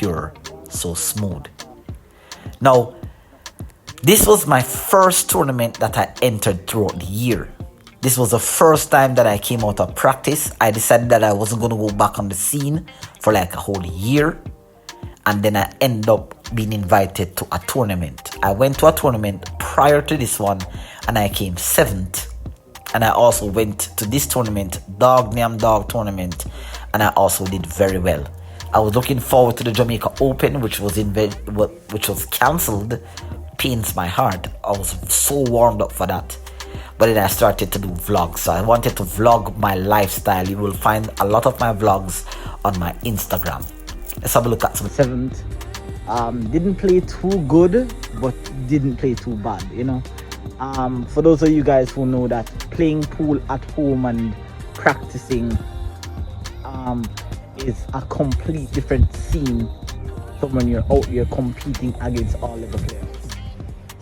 pure, so smooth. Now, this was my first tournament that I entered throughout the year. This was the first time that I came out of practice. I decided that I wasn't going to go back on the scene for like a whole year. And then I ended up being invited to a tournament. I went to a tournament prior to this one and I came 7th. And I also went to this tournament, Dog Name Dog tournament, and I also did very well. I was looking forward to the Jamaica Open, which was cancelled. Pains my heart. I was so warmed up for that. But then I started to do vlogs. So I wanted to vlog my lifestyle. You will find a lot of my vlogs on my Instagram. Let's have a look at some. 7th. Didn't play too good, but didn't play too bad, you know. For those of you guys who know that playing pool at home and practicing is a complete different scene from when you're out here competing against all level players.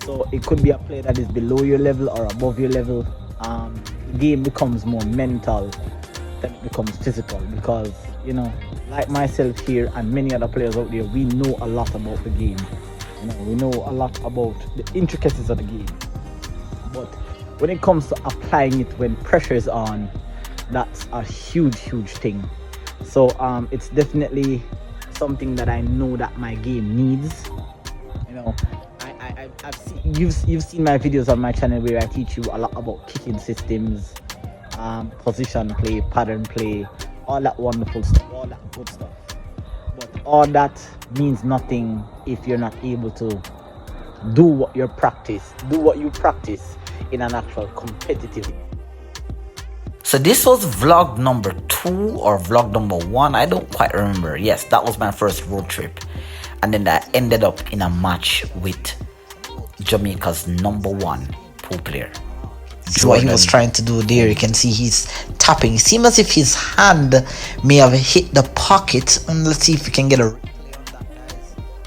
So it could be a player that is below your level or above your level. The game becomes more mental than it becomes physical, because, you know, like myself here and many other players out there, we know a lot about the game. You know, we know a lot about the intricacies of the game. But when it comes to applying it when pressure is on, that's a huge thing. So it's definitely something that I know that my game needs. You know, I've seen, you've seen my videos on my channel where I teach you a lot about kicking systems, position play, pattern play, all that wonderful stuff, all that good stuff. But all that means nothing if you're not able to do what you practice in an actual competitive. So this was vlog number 2 or vlog number 1. I don't quite remember. Yes, that was my first road trip. And then I ended up in a match with Jamaica's #1 pool player. What he was trying to do there, you can see he's tapping. It seems as if his hand may have hit the pocket. And let's see if we can get a.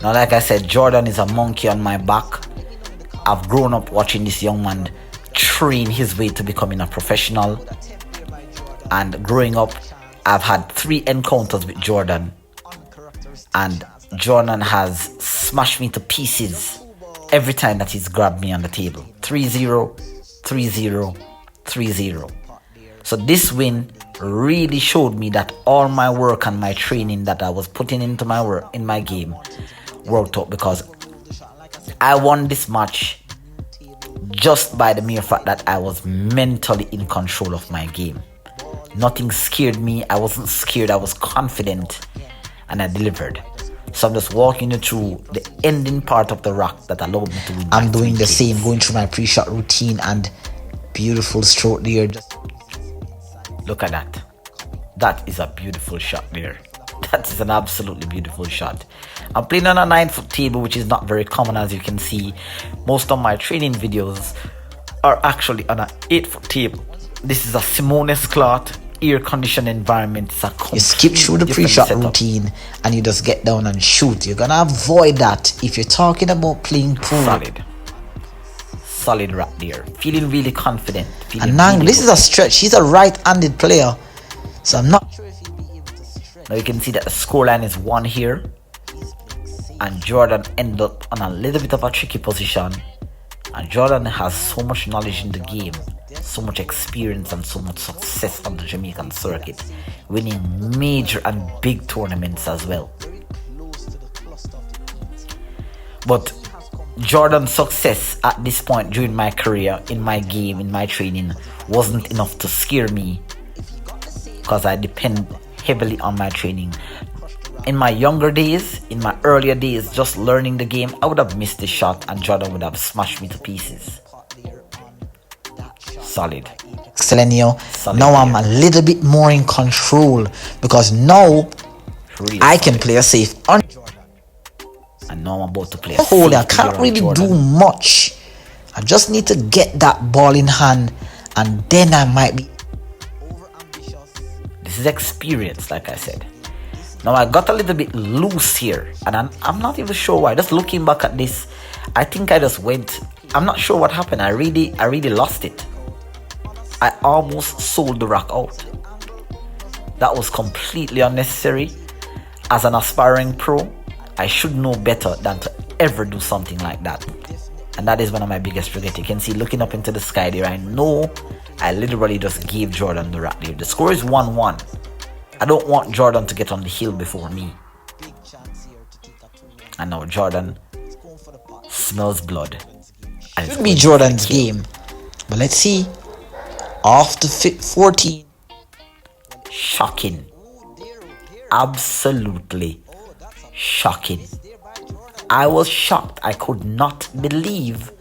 Now, like I said, Jordan is a monkey on my back. I've grown up watching this young man train his way to becoming a professional. And growing up, I've had 3 encounters with Jordan. And Jordan has smashed me to pieces every time that he's grabbed me on the table. 3-0, 3-0, 3-0. So this win really showed me that all my work and my training that I was putting into my work in my game worked out, because I won this match just by the mere fact that I was mentally in control of my game. Nothing scared me. I wasn't scared. I was confident, and I delivered. So I'm just walking you through the ending part of the rock that allowed me to win. I'm doing the same, going through my pre-shot routine, and beautiful stroke there. Look at that. That is a beautiful shot there. That is an absolutely beautiful shot. I'm playing on a 9-foot table, which is not very common, as you can see. Most of my training videos are actually on an 8-foot table. This is a Simone's cloth, air-conditioned environment. You skip through the pre-shot routine and you just get down and shoot. You're gonna avoid that if you're talking about playing pool. Solid right there. Feeling really confident. And now this is a stretch. He's a right-handed player, so I'm not sure if he'll be able to stretch. Now you can see that the scoreline is 1 here, and Jordan ended up on a little bit of a tricky position. And Jordan has so much knowledge in the game, so much experience, and so much success on the Jamaican circuit, winning major and big tournaments as well. But Jordan's success at this point during my career, in my game, in my training, wasn't enough to scare me, because I depend heavily on my training. In my younger days, in my earlier days, just learning the game, I would have missed the shot and Jordan would have smashed me to pieces. Solid. Excellent, Now I'm a little bit more in control, because now really I can play a safe. And now I'm about to play a safe. I can't really do much. I just need to get that ball in hand, and then I might be over ambitious. This is experience, like I said. Now I got a little bit loose here, and I'm not even sure why. Just looking back at this, I think I just went. I'm not sure what happened. I really lost it. I almost sold the rock out. That was completely unnecessary. As an aspiring pro, I should know better than to ever do something like that. And that is one of my biggest regrets. You can see looking up into the sky there, I know I literally just gave Jordan the rock there. The score is 1-1. I don't want Jordan to get on the hill before me. And now Jordan smells blood. And Could be Jordan's game. But let's see. Off the 14. Shocking. Absolutely shocking. I was shocked. I could not believe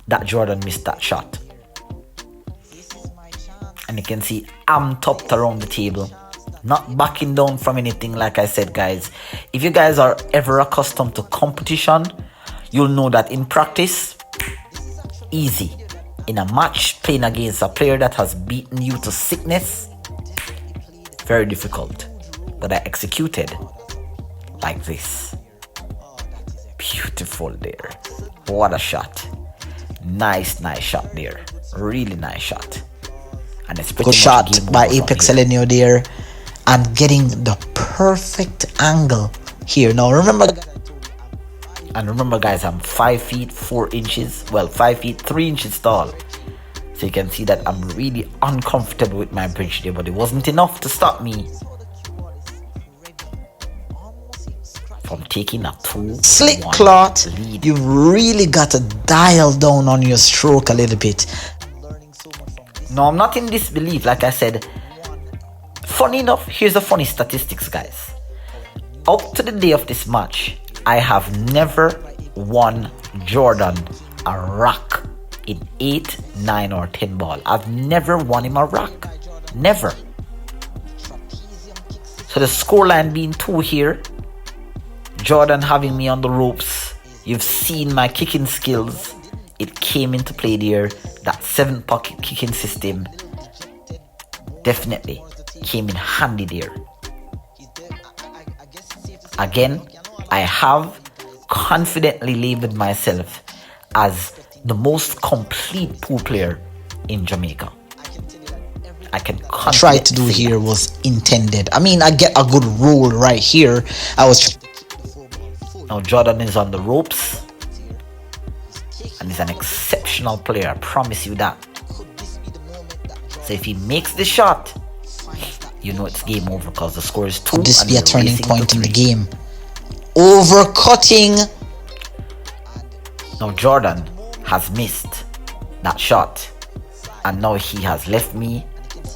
that Jordan missed that shot. And you can see I'm topped around the table. Not backing down from anything, like I said, guys. If you guys are ever accustomed to competition, you'll know that in practice, easy. In a match, playing against a player that has beaten you to sickness, very difficult. But I executed like this. Beautiful there. What a shot. Nice shot there. Really nice shot. And it's pretty Good much shot game by over from Apex here. Elenio there. And getting the perfect angle here. Now remember, And remember, guys, I'm 5 feet 4 inches. Well, 5 feet 3 inches tall. So you can see that I'm really uncomfortable with my bridge there. But it wasn't enough to stop me from taking a 2-1 Slick Clot, lead. you really got to dial down on your stroke a little bit. No, I'm not in disbelief. Like I said, funny enough, here's the funny statistics, guys. Up to the day of this match, I have never won Jordan a rock in 8, 9 or 10 ball. I've never won him a rock. Never. So the scoreline being 2 here, Jordan having me on the ropes. You've seen my kicking skills. It came into play there. That 7-pocket kicking system definitely came in handy there. Again, I have confidently labeled myself as the most complete pool player in Jamaica. I can Try to do here was intended. I mean, I get a good roll right here. Now Jordan is on the ropes. And he's an exceptional player, I promise you that. So if he makes the shot, you know it's game over because the score is 2. Could this and be a we're turning racing point to in the 3. game? Overcutting. Now Jordan has missed that shot. And now he has left me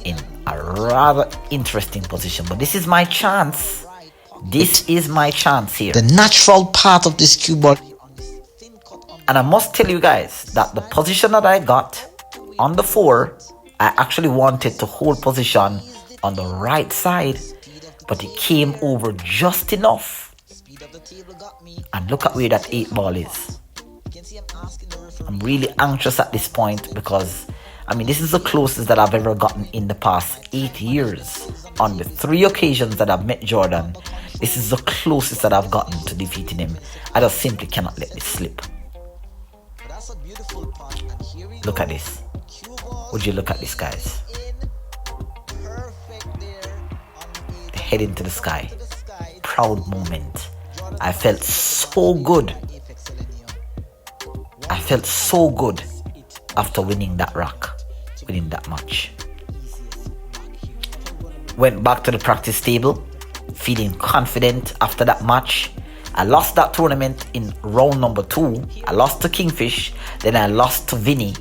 in a rather interesting position. But this is my chance. This is my chance here. The natural path of this cue ball. And I must tell you guys that the position that I got on the 4, I actually wanted to hold position on the right side, but it came over just enough. And look at where that 8 ball is. I'm really anxious at this point because, I mean, this is the closest that I've ever gotten in the past 8 years. On the 3 occasions that I've met Jordan, this is the closest that I've gotten to defeating him. I just simply cannot let this slip. Look at this. Would you look at this, guys? Head into the sky. Proud moment. I felt so good. I felt so good after winning that rock, winning that match. Went back to the practice table, feeling confident after that match. I lost that tournament in round number 2. I lost to Kingfish, then I lost to Vinny.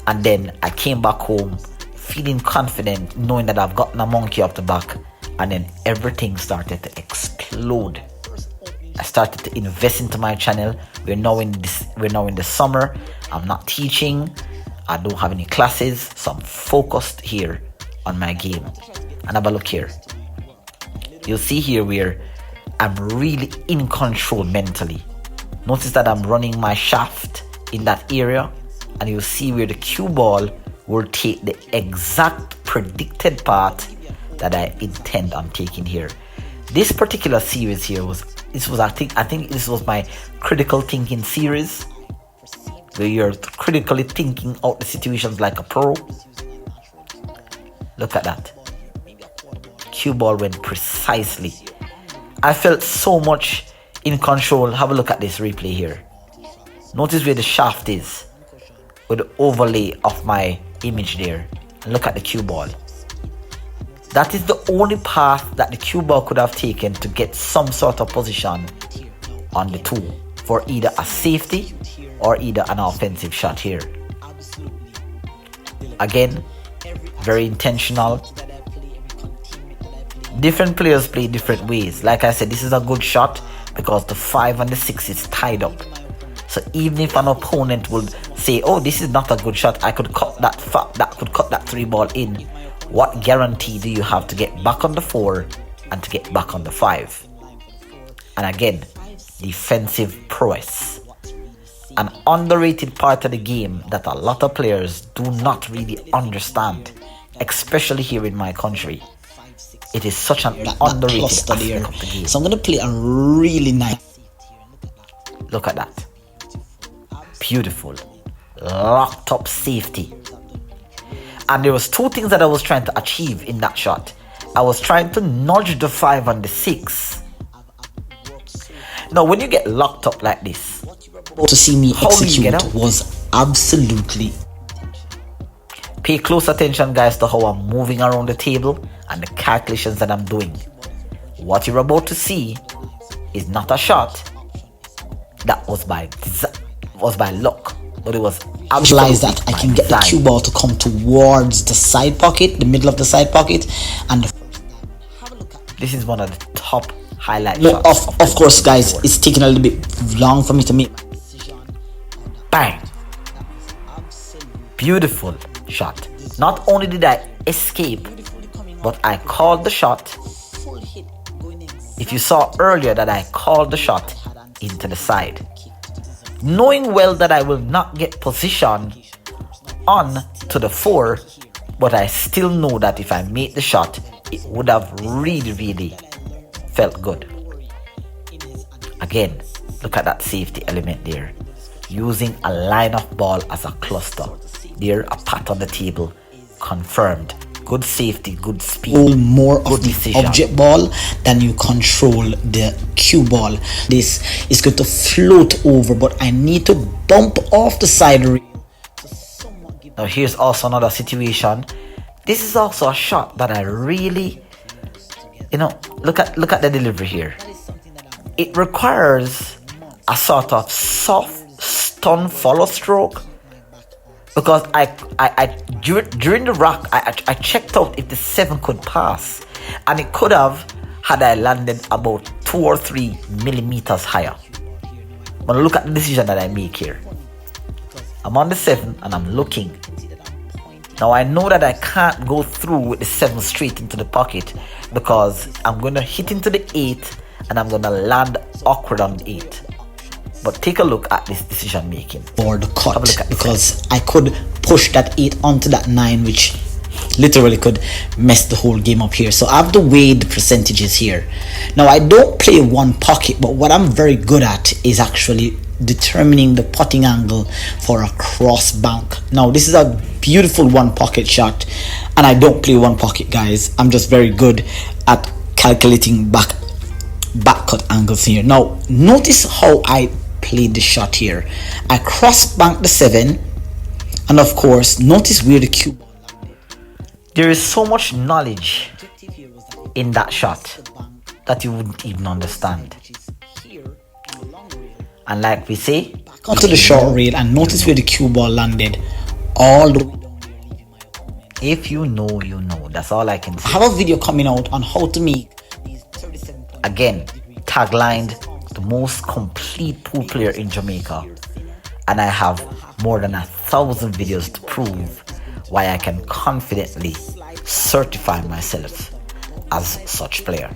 And then I came back home feeling confident, knowing that I've gotten a monkey off the back. And then everything started to explode. I started to invest into my channel. We're now in the summer. I'm not teaching. I don't have any classes. So I'm focused here on my game. And have a look here. You'll see here where I'm really in control mentally. Notice that I'm running my shaft in that area, and you'll see where the cue ball will take the exact predicted path that I intend on taking here. This particular series here I think this was my critical thinking series, where you're critically thinking out the situations like a pro. Look at that. Cue ball went precisely. I felt so much in control. Have a look at this replay here. Notice where the shaft is with the overlay of my image there. And look at the cue ball. That is the only path that the cue ball could have taken to get some sort of position on the two for either a safety or either an offensive shot here. Again, very intentional. Different players play different ways. Like I said, this is a good shot because the 5 and the 6 is tied up. So even if an opponent would say, oh, this is not a good shot, I could cut that 3 ball in. What guarantee do you have to get back on the 4 and to get back on the 5? And again, defensive prowess. An underrated part of the game that a lot of players do not really understand, especially here in my country. It is such an underrated aspect of the game. So I'm going to play a really nice. Look at that. Beautiful. Locked up safety. And there was two things that I was trying to achieve in that shot. I was trying to nudge the 5 and the 6. Now when you get locked up like this, to see me execute was absolutely. Pay close attention, guys, to how I'm moving around the table and the calculations that I'm doing. What you're about to see is not a shot that was by luck, but it was Visualize that I can get the cue ball to come towards the side pocket, the middle of the side pocket, and this is one of the top highlight shots. Of course, guys, it's taking a little bit long for me to make. Bang! Beautiful shot. Not only did I escape, but I called the shot. If you saw earlier that I called the shot into the side, knowing well that I will not get position on to the 4, but I still know that if I make the shot, it would have really felt good. Again, look at that safety element there. Using a line of ball as a cluster. There, a pat on the table. Confirmed. Good safety, good speed. More of the object ball than you control the cue ball. This is going to float over, but I need to bump off the side rail. Now here's also another situation. This is also a shot that I really, look at the delivery here. It requires a sort of soft stun follow stroke, because I during the rock I checked out if the 7 could pass, and it could have had I landed about 2 or 3 millimeters higher. But look at the decision that I make here. I'm on the 7 and I'm looking. Now I know that I can't go through with the 7 straight into the pocket, because I'm going to hit into the 8 and I'm going to land awkward on the 8. But take a look at this decision making. Or the cut, because I could push that 8 onto that 9, which literally could mess the whole game up here. So I have to weigh the percentages here. Now I don't play one pocket, but what I'm very good at is actually determining the putting angle for a cross bank. Now this is a beautiful one pocket shot, and I don't play one pocket, guys. I'm just very good at calculating back cut angles here. Now notice how I played the shot here. I cross bank the 7, and of course notice where the cue. There is so much knowledge in that shot that you wouldn't even understand. And like we say, onto the short rail, and notice where the cue ball landed. All the way down. If you know, you know. That's all I can say. I have a video coming out on how to make these 37 again, taglined the most complete pool player in Jamaica, and I have more than 1,000 videos to prove why I can confidently certify myself as such player.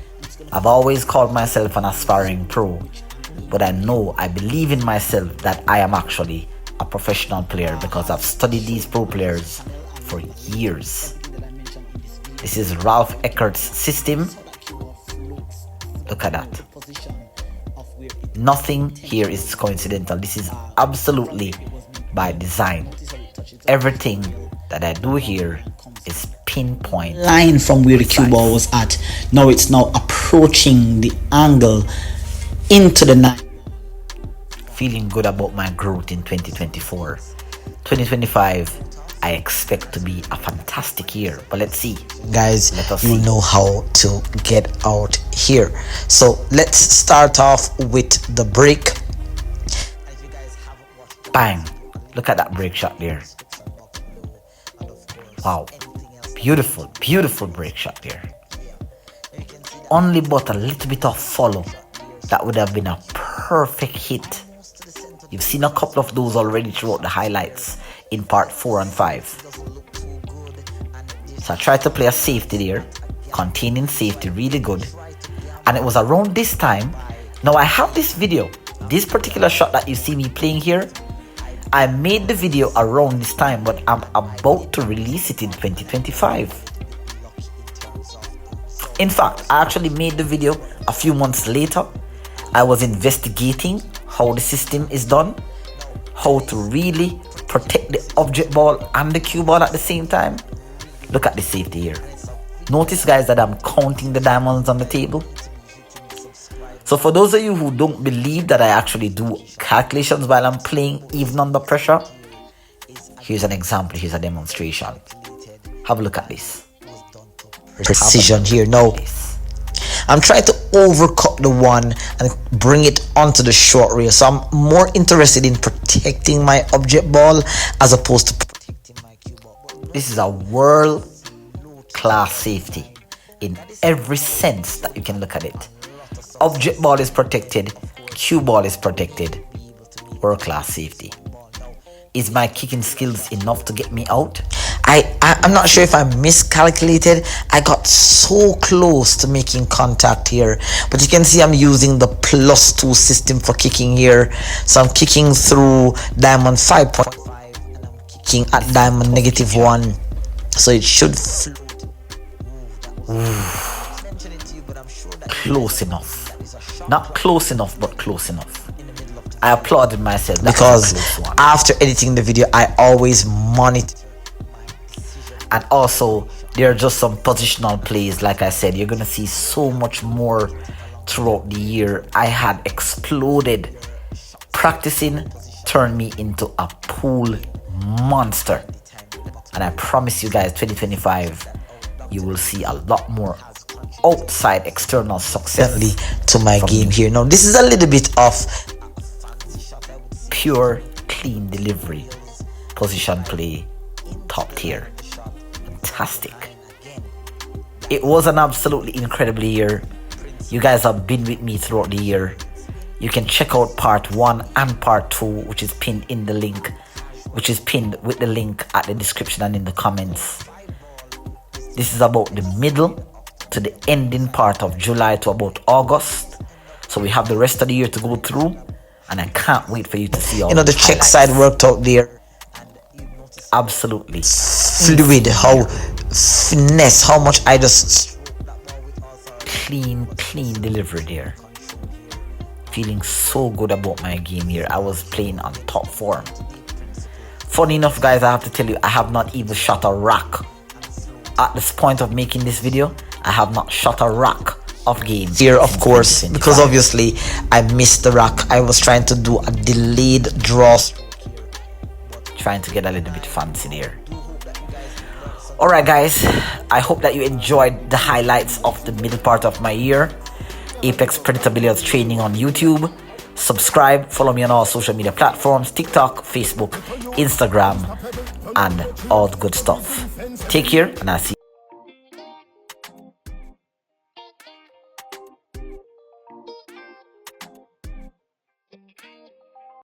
I've always called myself an aspiring pro, but I believe in myself that I am actually a professional player, because I've studied these pro players for years. This is Ralph Eckert's system. Look at that. Nothing here is coincidental. This is absolutely by design. Everything that I do here is pinpoint. Line from where the cue ball was at. Now it's now approaching the angle into the 9. Feeling good about my growth in 2024. 2025, I expect to be a fantastic year, but let's see. Guys, Let us you see. know how to get out here. So let's start off with the break. Bang! Look at that break shot there. Wow. Beautiful, beautiful break shot there. Only but a little bit of follow. That would have been a perfect hit. You've seen a couple of those already throughout the highlights in part 4 and 5. So I tried to play a safety there, containing safety really good. And it was around this time. Now I have this video, this particular shot that you see me playing here. I made the video around this time, but I'm about to release it in 2025. In fact, I actually made the video a few months later. I was investigating how the system is done, how to really protect the object ball and the cue ball at the same time. Look at the safety here. Notice, guys, that I'm counting the diamonds on the table. So for those of you who don't believe that I actually do calculations while I'm playing even under pressure, here's an example, here's a demonstration. Have a look at this. Precision here. Now, I'm trying to overcut the one and bring it onto the short rail. So I'm more interested in protecting my object ball as opposed to protecting my cue ball. This is a world-class safety in every sense that you can look at it. Object ball is protected, cue ball is protected. World-class safety. Is my kicking skills enough to get me out? I'm not sure if I miscalculated. I got so close to making contact here, but you can see I'm using the +2 system for kicking here. So I'm kicking through diamond 5.5 and I'm kicking at diamond -1, so it should float. Close enough. Not close enough, but close enough. I applauded myself. That Because was a close one. after editing the video, I always monitor. And also, there are just some positional plays. Like I said, you're gonna see so much more throughout the year. I had exploded. Practicing turned me into a pool monster. And I promise you guys, 2025, you will see a lot more outside external success To my game here. Now, this is a little bit of pure, clean delivery. Position play, top tier. Fantastic. It was an absolutely incredible year. You guys have been with me throughout the year. You can check out part 1 and part 2, which is pinned in the link, which is pinned with the link at the description and in the comments. This is about the middle to the ending part of July to about August. So we have the rest of the year to go through, and I can't wait for you to see all the check highlights. side worked out there. Absolutely Fluid, how finesse, how much I just clean delivery there. Feeling so good about my game here. I was playing on top form. Funny enough, guys, I have to tell you, I have not even shot a rock. At this point of making this video, I have not shot a rock of games here, of course, 2025. because obviously I missed the rock. I was trying to do a delayed draw, trying to get a little bit fancy there. Alright guys, I hope that you enjoyed the highlights of the middle part of my year. Apex Predator Billiards training on YouTube. Subscribe, follow me on all social media platforms, TikTok, Facebook, Instagram, and all the good stuff. Take care, and I'll see you.